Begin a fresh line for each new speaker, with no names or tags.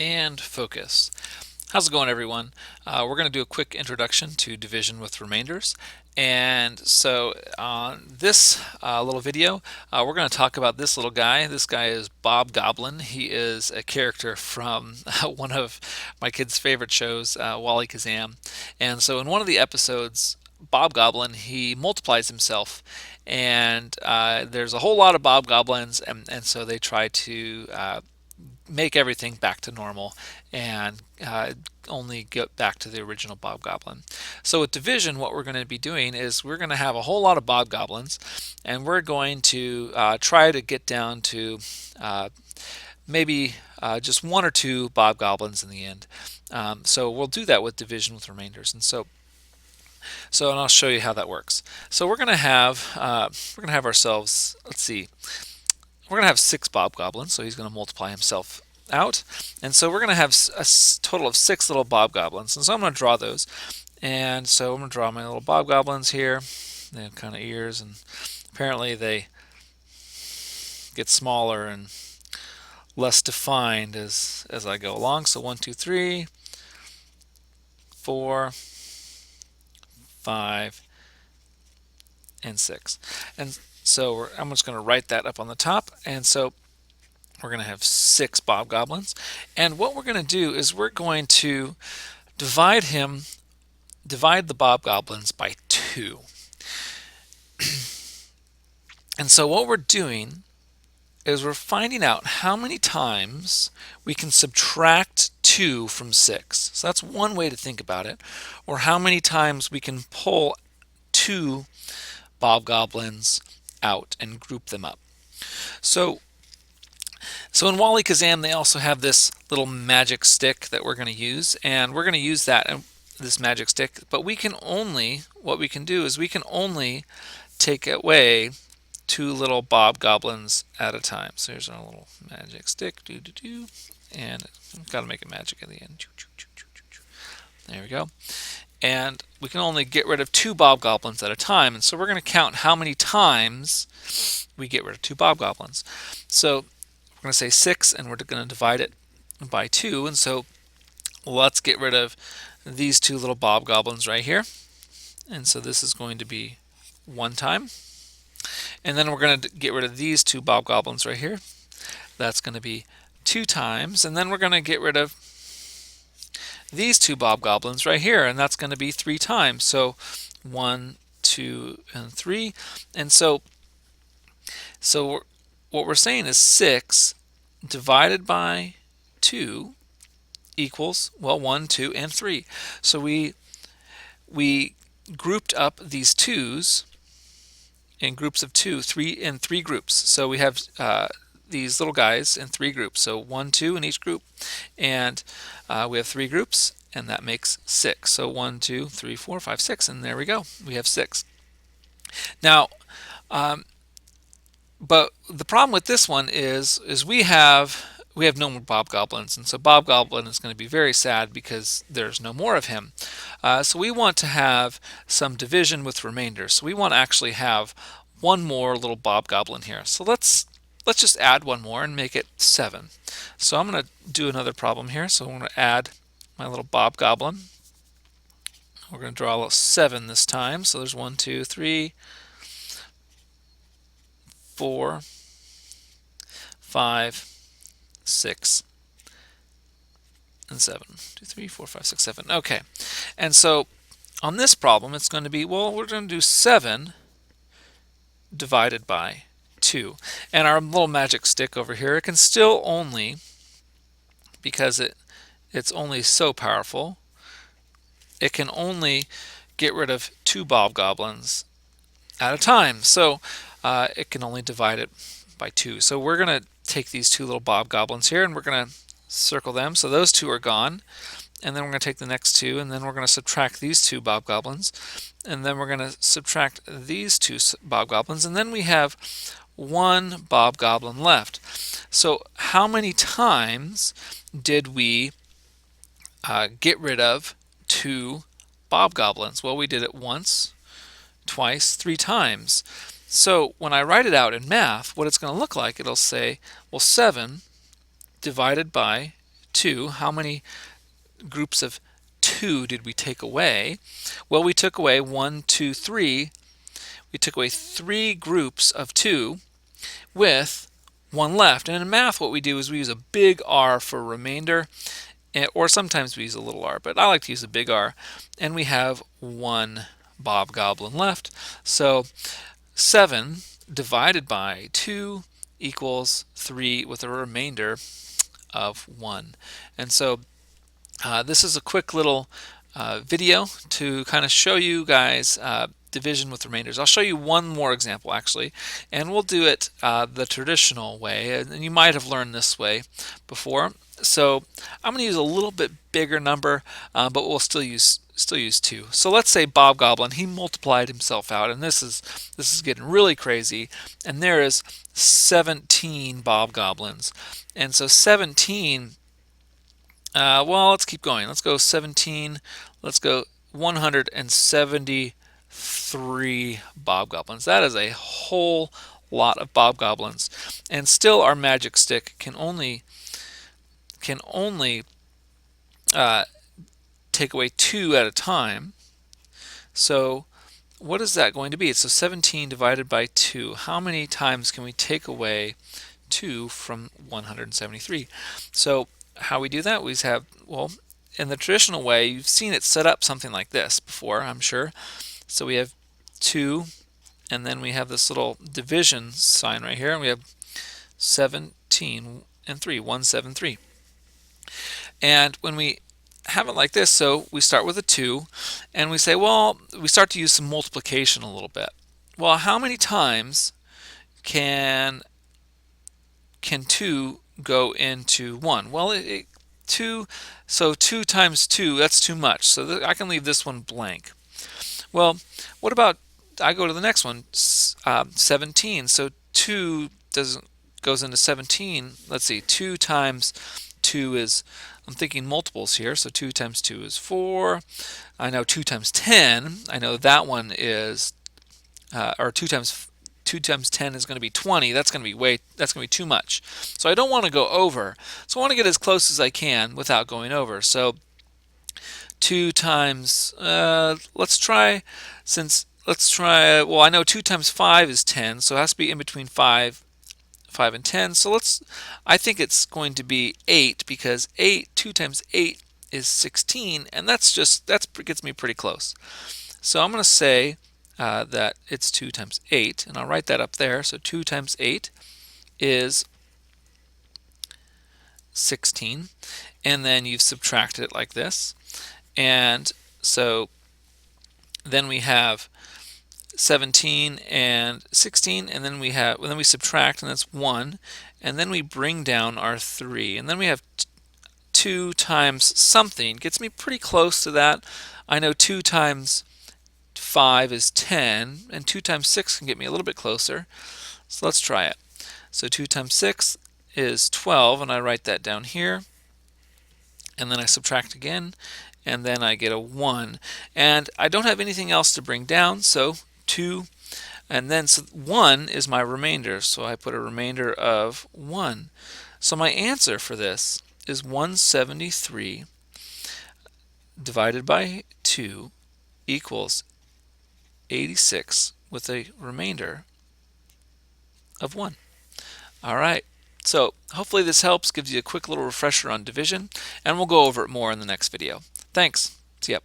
And focus. How's it going, everyone? We're going to do a quick introduction to division with remainders. And so on this little video, we're going to talk about this little guy. This guy is Bob Goblin. He is a character from one of my kids' favorite shows, Wally Kazam. And so in one of the episodes, Bob Goblin, he multiplies himself, and there's a whole lot of Bob Goblins, and so they try to make everything back to normal and only get back to the original Bob Goblin. So with division, what we're going to be doing is we're going to have a whole lot of Bob Goblins, and we're going to try to get down to maybe just one or two Bob Goblins in the end. So we'll do that with division with remainders, and and I'll show you how that works. So we're going to have ourselves. Let's see. We're going to have 6 Bob Goblins, so he's going to multiply himself out. And so we're going to have a total of 6 little Bob Goblins. And so I'm going to draw those. And so I'm going to draw my little Bob Goblins here. They have kind of ears, and apparently they get smaller and less defined as I go along. So 1, 2, 3, 4, 5, and 6. And so I'm just going to write that up on the top. And so we're going to have 6 Bob Goblins. And what we're going to do is we're going to divide the Bob Goblins by 2. And so what we're doing is we're finding out how many times we can subtract 2 from 6. So that's one way to think about it. Or how many times we can pull 2 Bob Goblins out and group them up. So in Wally Kazam, they also have this little magic stick that we're going to use, and we're going to use this magic stick, but what we can do is we can only take away 2 little Bob Goblins at a time. So here's our little magic stick, and we've got to make it magic at the end. There we go. And we can only get rid of 2 Bob Goblins at a time, and so we're going to count how many times we get rid of 2 Bob Goblins. So we're going to say 6, and we're going to divide it by 2. And so let's get rid of these 2 little Bob Goblins right here. And so this is going to be 1 time. And then we're going to get rid of these 2 Bob Goblins right here. That's going to be 2 times. And then we're going to get rid of these 2 Bob Goblins right here. And that's going to be 3 times. So 1, 2, and 3. And so what we're saying is 6 divided by 2 equals, well, 1, 2, and 3. So we grouped up these 2's in groups of 2, 3 in 3 groups. So we have these little guys in 3 groups. So 1, 2 in each group, and we have 3 groups, and that makes 6. So 1, 2, 3, 4, 5, 6, and there we go. We have 6. Now, but the problem with this one is we have no more Bob Goblins, and so Bob Goblin is going to be very sad because there's no more of him. So we want to have some division with remainders. So we want to actually have one more little Bob Goblin here. So let's just add one more and make it 7. So I'm going to do another problem here. So I'm going to add my little Bob Goblin. We're going to draw a little 7 this time. So there's 1, 2, 3, 4, 5, 6, and 7. 2, 3, 4, 5, 6, 7. Okay. And so on this problem, it's going to be, well, we're going to do 7 divided by 2. And our little magic stick over here, it can still only, because it's only so powerful, it can only get rid of 2 Bob Goblins at a time. So it can only divide it by 2. So we're going to take these 2 little Bob Goblins here, and we're going to circle them. So those 2 are gone. And then we're going to take the next 2, and then we're going to subtract these 2 Bob Goblins. And then we're going to subtract these 2 Bob Goblins. And then we have 1 Bob Goblin left. So how many times did we get rid of 2 Bob Goblins? Well, we did it once, twice, 3 times. So when I write it out in math, what it's going to look like, it'll say, well, 7 divided by 2, how many groups of 2 did we take away? Well, we took away 1, 2, 3. We took away 3 groups of 2 with 1 left. And in math, what we do is we use a big R for remainder, or sometimes we use a little r, but I like to use a big R. And we have 1 bob-goblin left. So 7 divided by 2 equals 3 with a remainder of 1. And so this is a quick little video to kind of show you guys division with remainders. I'll show you one more example actually, and we'll do it the traditional way, and you might have learned this way before. So I'm going to use a little bit bigger number, but we'll still use 2. So let's say Bob Goblin, he multiplied himself out, and this is getting really crazy, and there is 17 Bob Goblins. And so 17, well, let's keep going. Let's go 17. Let's go 173 Bob-Goblins. That is a whole lot of Bob-Goblins. And still our magic stick can only take away 2 at a time. So what is that going to be? So 17 divided by 2. How many times can we take away 2 from 173? So how we do that, we have, well, in the traditional way, you've seen it set up something like this before, I'm sure. So we have 2, and then we have this little division sign right here, and we have 17 and 3, 173. And when we have it like this, so we start with a 2, and we say, well, we start to use some multiplication a little bit. Well, how many times can 2 go into 1? Well, 2, so 2 times 2, that's too much. So I can leave this one blank. Well, what about, I go to the next one, 17. So 2 goes into 17. Let's see, 2 times 2 is, I'm thinking multiples here, so 2 times 2 is 4. I know 2 times 10, I know that one is, or 2 times 10 is going to be 20. That's going to be too much. So I don't want to go over. So I want to get as close as I can without going over. So 2 times, let's try, well, I know 2 times 5 is 10, so it has to be in between 5 and 10. So I think it's going to be 8, because 2 times 8 is 16, and that gets me pretty close. So I'm going to say that it's 2 times 8, and I'll write that up there. So 2 times 8 is 16, and then you've subtracted it like this. And so then we have 17 and 16, and then we subtract, and that's 1, and then we bring down our 3, and then we have 2 times something. Gets me pretty close to that. I know 2 times 5 is 10, and 2 times 6 can get me a little bit closer. So let's try it. So 2 times 6 is 12, and I write that down here. And then I subtract again, and then I get a 1. And I don't have anything else to bring down, so 2, and then 1 is my remainder, so I put a remainder of 1. So my answer for this is 173 divided by 2 equals 86 with a remainder of 1. All right, so hopefully this helps, gives you a quick little refresher on division, and we'll go over it more in the next video. Thanks. See ya.